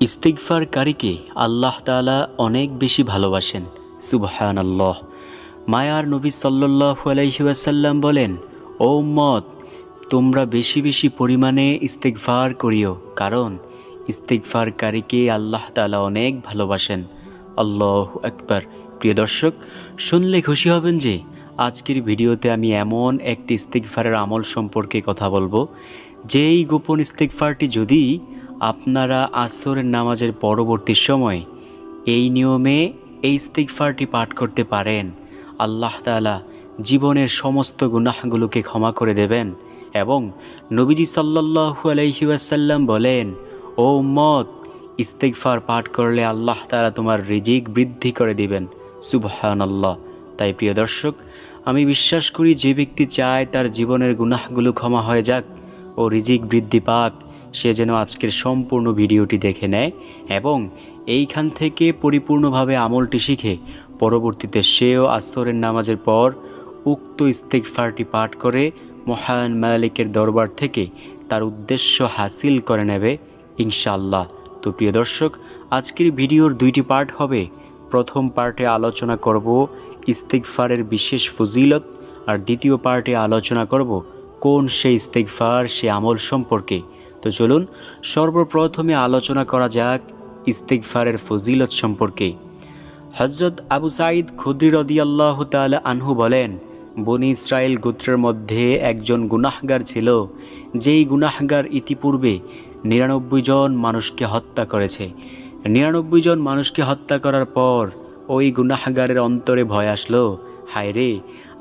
ইস্তিগফারকারীকে আল্লাহ তাআলা অনেক বেশি ভালোবাসেন। সুবহানাল্লাহ। মায়ার নবী সাল্লাল্লাহু আলাইহি ওয়াসাল্লাম বলেন, ও উম্মত, তোমরা বেশি বেশি পরিমাণে ইস্তিগফার করিও, কারণ ইস্তিগফারকারীকে আল্লাহ তাআলা অনেক ভালোবাসেন। আল্লাহু আকবার। প্রিয় দর্শক, শুনলে খুশি হবেন যে আজকের ভিডিওতে আমি এমন একটি ইস্তিগফারের আমল সম্পর্কে কথা বলবো, যেই গোপন ইস্তিগফারটি যদি আপনারা আসরের নামাজের পরবর্তী সময় এই নিয়মে এই ইস্তিগফারটি পাঠ করতে পারেন, আল্লাহ তাআলা জীবনের সমস্ত গুনাহগুলোকে ক্ষমা করে দেবেন। এবং নবীজি সাল্লাল্লাহু আলাইহি ওয়াসাল্লাম বলেন, ও উম্মত, ইস্তিগফার পাঠ করলে আল্লাহ তাআলা তোমার রিজিক বৃদ্ধি করে দিবেন। সুবহানাল্লাহ। তাই প্রিয় দর্শক, আমি বিশ্বাস করি যে ব্যক্তি চায় তার জীবনের গুনাহগুলো ক্ষমা হয়ে যাক ও রিজিক বৃদ্ধি পাক, সে যেন আজকের সম্পূর্ণ ভিডিওটি দেখে নেয় এবং এইখান থেকে পরিপূর্ণভাবে আমলটি শিখে পরবর্তীতে সেও আসরের নামাজের পর উক্ত ইস্তিগফারটি পাঠ করে মহান মালিকের দরবার থেকে তার উদ্দেশ্য হাসিল করে নেবে ইনশাআল্লাহ। তো প্রিয় দর্শক, আজকের ভিডিওর দুইটি পার্ট হবে। প্রথম পার্টে আলোচনা করব ইস্তিগফারের বিশেষ ফজিলত, আর দ্বিতীয় পার্টে আলোচনা করব কোন সেই ইস্তিগফার, সে আমল সম্পর্কে। তো চলুন সর্বপ্রথমে আলোচনা করা যাক ইস্তিগফারের ফজিলত সম্পর্কে। হযরত আবু সাঈদ খুদরি রাদিয়াল্লাহু তাআলা আনহু বলেন, বনী ইসরাইল গোত্রের মধ্যে একজন গুনাহগার ছিল, যেই গুনাহগার ইতিপূর্বে ৯৯ জন মানুষকে হত্যা করেছে। ৯৯ জন মানুষকে হত্যা করার পর ওই গুনাহগারের অন্তরে ভয় আসলো, হায় রে,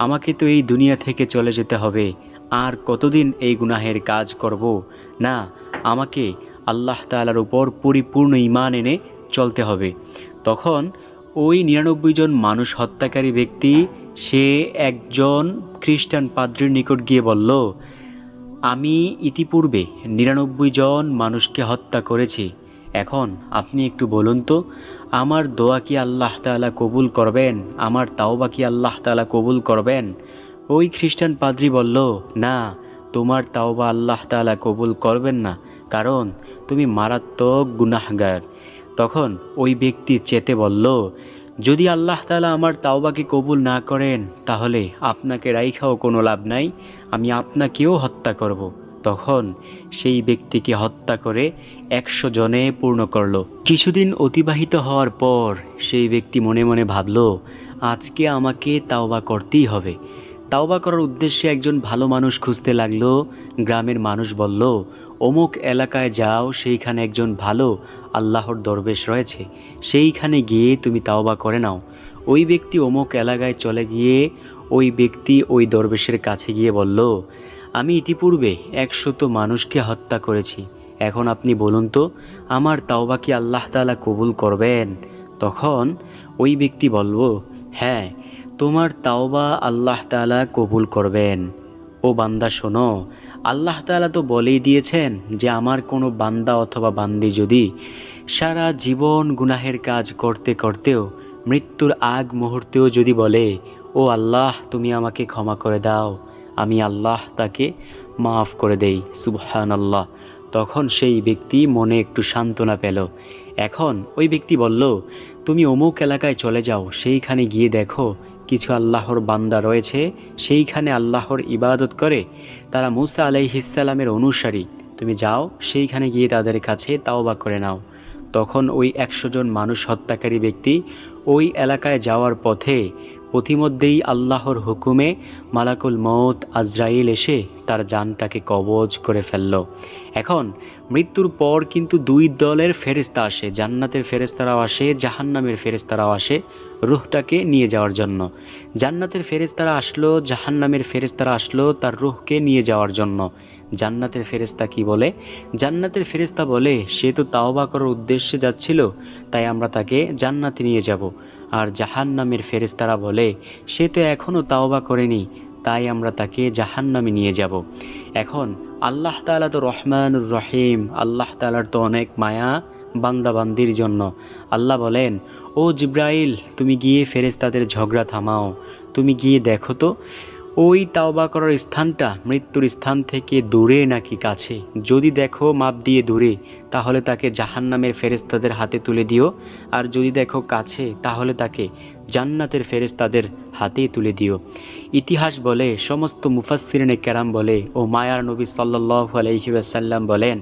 আমাকে তো এই দুনিয়া থেকে চলে যেতে হবে, আর কতদিন এই গুনাহের কাজ করব না, আমাকে আল্লাহ তাআলার উপর পরিপূর্ণ ঈমান এনে চলতে হবে। তখন ওই ৯৯ জন মানুষ হত্যাকারী ব্যক্তি সে একজন খ্রিস্টান পাদ্রীর নিকট গিয়ে বলল, আমি ইতিপূর্বে ৯৯ জন মানুষকে হত্যা করেছি, এখন আপনি একটু বলুন তো, আমার দোয়া কি আল্লাহ তাআলা কবুল করবেন? আমার তাওবা কি আল্লাহ তাআলা কবুল করবেন? ওই খ্রিস্টান পাদ্রী বলল, না, তোমার তাওবা আল্লাহ তাআলা কবুল করবেন না, কারণ তুমি মারাত্মক গুনাহগার। তখন ওই ব্যক্তি চেতে বলল, যদি আল্লাহ তাআলা আমার তাওবাকে কবুল না করেন, তাহলে আপনাকে রাইখাও কোনো লাভ নাই, আমি আপনাকেও হত্যা করব। তখন সেই ব্যক্তিকে হত্যা করে ১০০ জনে পূর্ণ করল। কিছুদিন অতিবাহিত হওয়ার পর সেই ব্যক্তি মনে মনে ভাবল, আজকে আমাকে তাওবা করতেই হবে। তাওবা করার উদ্দেশ্যে একজন ভালো মানুষ খুঁজতে লাগলো। গ্রামের মানুষ বলল, অমুক এলাকায় যাও, সেইখানে একজন ভালো আল্লাহর দরবেশ রয়েছে, সেইখানে গিয়ে তুমি তাওবা করে নাও। ওই ব্যক্তি অমুক এলাকায় চলে গিয়ে ওই ব্যক্তি ওই দরবেশের কাছে গিয়ে বলল, আমি ইতিপূর্বে ১০০ মানুষকে হত্যা করেছি, এখন আপনি বলুন তো, আমার তাওবা কি আল্লাহ তাআলা কবুল করবেন? তখন ওই ব্যক্তি বলল, হ্যাঁ, তোমার তাওবা আল্লাহ তাআলা কবুল করবেন। ও বান্দা শোনো, আল্লাহ তাআলা তো বলেই দিয়েছেন যে আমার কোনো বান্দা অথবা বান্দি যদি সারা জীবন গুনাহের কাজ করতে করতেও মৃত্যুর আগ মুহূর্তেও যদি বলে, ও আল্লাহ, তুমি আমাকে ক্ষমা করে দাও, আমি আল্লাহ তাকে মাফ করে দেই। সুবহানাল্লাহ। তখন সেই ব্যক্তি মনে একটু সান্ত্বনা পেল। এখন ওই ব্যক্তি বলল, তুমি অমুক এলাকায় চলে যাও, সেইখানে গিয়ে দেখো কিছু আল্লাহর বান্দা রয়েছে, সেইখানে আল্লাহর ইবাদত করে, তারা মুসা আলাইহিস সালামের অনুসারী, তুমি যাও, সেইখানে গিয়ে তাদের কাছে তাওবা করে নাও। তখন ওই ১০০ জন মানুষ হত্যাকারী ব্যক্তি ওই এলাকায় যাওয়ার পথে পথিমধ্যেই আল্লাহর হুকুমে মালাকুল মউত আজরাইল এসে তার জানটাকে কবজ করে ফেলল। এখন মৃত্যুর পর কিন্তু দুই দলের ফেরেশতা আসে, জান্নাতের ফেরেশতারাও আসে, জাহান্নামের ফেরেশতারাও আসে রূহটাকে নিয়ে যাওয়ার জন্য। জান্নাতের ফেরেশতারা আসলো, জাহান্নামের ফেরেশতারা আসলো তার রূহকে নিয়ে যাওয়ার জন্য। জান্নাতের ফেরেশতা কি বলে? জান্নাতের ফেরেশতা বলে, সে তো তাওবা করার উদ্দেশ্যে যাচ্ছিল, তাই আমরা তাকে জান্নাতে নিয়ে যাব। আর জাহান্নামের ফেরেশতারা বলে, সে তো এখনও তাওবা করেনি, তাই আমরা তাকে জাহান্নামে নিয়ে যাব। এখন আল্লাহ তাআলা তো রহমানুর রহিম, আল্লাহ তাআলার তো অনেক মায়া বান্দাবান্দির জন্য। আল্লাহ বলেন, ও জিব্রাইল, তুমি গিয়ে ফেরেশতাদের ঝগড়া থামাও, তুমি গিয়ে দেখো তো ওই তাওবা করার স্থানটা মৃত্যুর স্থান থেকে দূরে নাকি কাছে? যদি দেখো মাপ দিয়ে দূরে, তাহলে তাকে জাহান্নামের ফেরেশতাদের হাতে তুলে দিও, আর যদি দেখো কাছে, তাহলে তাকে জান্নাতের ফেরেশতাদের হাতে তুলে দিও। ইতিহাস বলে, সমস্ত মুফাসসিরিনে কেরাম বলে ও মায়ার নবী সাল্লাল্লাহু আলাইহি ওয়াসাল্লাম বলেন,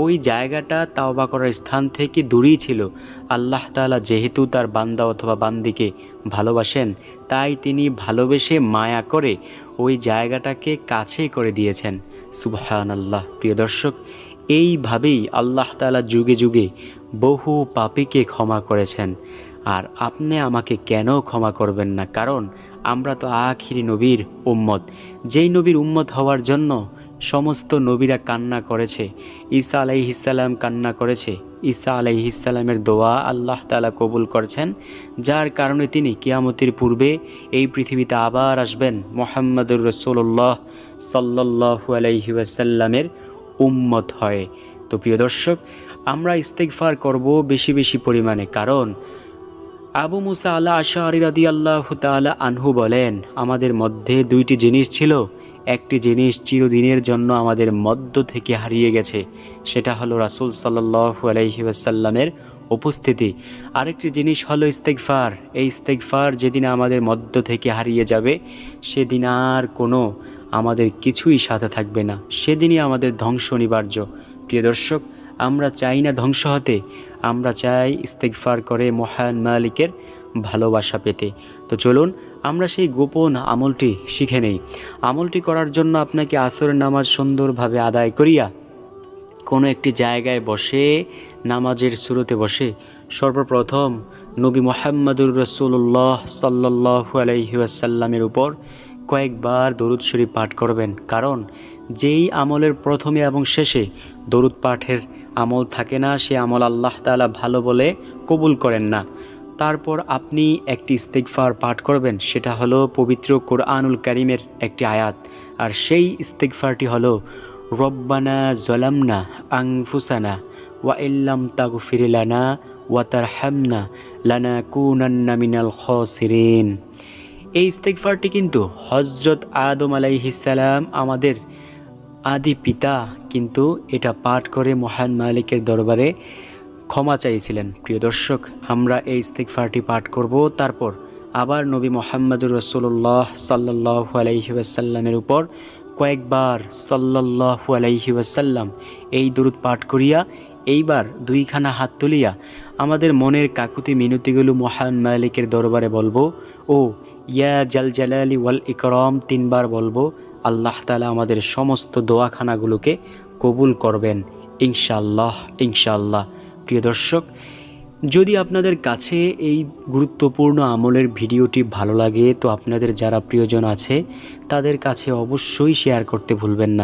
ওই জায়গাটা তাওবা করার স্থান থেকে দূরেই ছিল। আল্লাহ তাআলা যেহেতু তার বান্দা অথবা বান্দিকে ভালোবাসেন, তাই তিনি ভালোবেসে মায়া করে ওই জায়গাটাকে কাছে করে দিয়েছেন। সুবহানাল্লাহ। প্রিয় দর্শক, এইভাবেই আল্লাহ তাআলা যুগে যুগে বহু পাপীকে ক্ষমা করেছেন। আর আপনি আমাকে কেন ক্ষমা করবেন না? কারণ আমরা তো আখিরি নবীর উম্মত। যেই নবীর উম্মত হওয়ার জন্য সমস্ত নবীরা কান্না করেছে। ঈসা আলাইহিসসালাম কান্না করেছে। ঈসা আলাইহিসসালামের দোয়া আল্লাহ তাআলা কবুল করেছেন, যার কারণে তিনি কিয়ামতের পূর্বে এই পৃথিবীতে আবার আসবেন মুহাম্মদুর রাসূলুল্লাহ সাল্লাল্লাহু আলাইহি ওয়াসাল্লামের উম্মত হয়ে। তো প্রিয় দর্শক, আমরা ইস্তেগফার করব বেশি বেশি পরিমাণে। কারণ আবু মুসা আশআরী রাদিয়াল্লাহু তাআলা আনহু বলেন, আমাদের মধ্যে দুইটি জিনিস ছিল। একটি জিনিস চিরদিনের জন্য আমাদের মধ্য থেকে হারিয়ে গেছে, সেটা হলো রাসূল সাল্লাল্লাহু আলাইহি ওয়াসাল্লামের উপস্থিতি। আরেকটি জিনিস হলো ইস্তেগফার। এই ইস্তেগফার যেদিন আমাদের মধ্য থেকে হারিয়ে যাবে, সেদিন আর কোনো আমাদের কিছুই সাথে থাকবে না, সেদিনই আমাদের ধ্বংস অনিবার্য। প্রিয় দর্শক, আমরা চাই না ধ্বংস হতে, আমরা চাই ইস্তেগফার করে মহান মালিকের ভালোবাসা পেতে। তো চলুন আমরা সেই গোপন আমলটি শিখে নেই। আমলটি করার জন্য আপনাকে আসরের নামাজ সুন্দরভাবে আদায় করিয়া কোনো একটি জায়গায় বসে, নামাজের শুরুতে বসে সর্বপ্রথম নবী মুহাম্মদুর রাসূলুল্লাহ সাল্লাল্লাহু আলাইহি ওয়াসাল্লামের উপর কয়েকবার দরুদ শরীফ পাঠ করবেন। কারণ যেই আমলের প্রথমে এবং শেষে দরুদ পাঠের আমল থাকে না, সে আমল আল্লাহ তাআলা ভালো বলে কবুল করেন না। তারপর আপনি একটি ইস্তেগফার পাঠ করবেন, সেটা হলো পবিত্র কোরআনুল কারীমের একটি আয়াত। আর সেই ইস্তেগফারটি হলো, রব্বানা যালামনা আনফুসানা ওয়া ইল্লাম তাগফির লানা ওয়া তারহামনা লানাকুনান্না মিনাল খাসিরিন। এই ইস্তেগফারটি কিন্তু হযরত আদম আলাইহিস সালাম, আমাদের আদি পিতা, কিন্তু এটা পাঠ করে মহান মালিকের দরবারে ক্ষমা চাইছিলেন। প্রিয় দর্শক, আমরা এই ইস্তেগফারটি পাঠ করব। তারপর আবার নবী মুহাম্মদুর রাসূলুল্লাহ সাল্লাল্লাহু আলাইহি ওয়াসাল্লামের উপর কয়েকবার সাল্লাল্লাহু আলাইহি ওয়াসাল্লাম এই দরুদ পাঠ করিয়া এইবার দুইখানা হাত তুলিয়া আমাদের মনের কাকুতি মিনতিগুলো মহান মালিকের দরবারে বলবো ও ইয়া জাল জালালি ওয়াল ইকরাম 3 বার বলবো। আল্লাহ তাআলা আমাদের সমস্ত দোয়াখানাগুলোকে কবুল করবেন ইনশাআল্লাহ, ইনশাআল্লাহ। প্রিয় দর্শক, যদি আপনাদের কাছে এই গুরুত্বপূর্ণ আমলের ভিডিওটি ভালো লাগে, তো আপনাদের যারা প্রিয়জন আছে তাদের কাছে অবশ্যই শেয়ার করতে ভুলবেন না।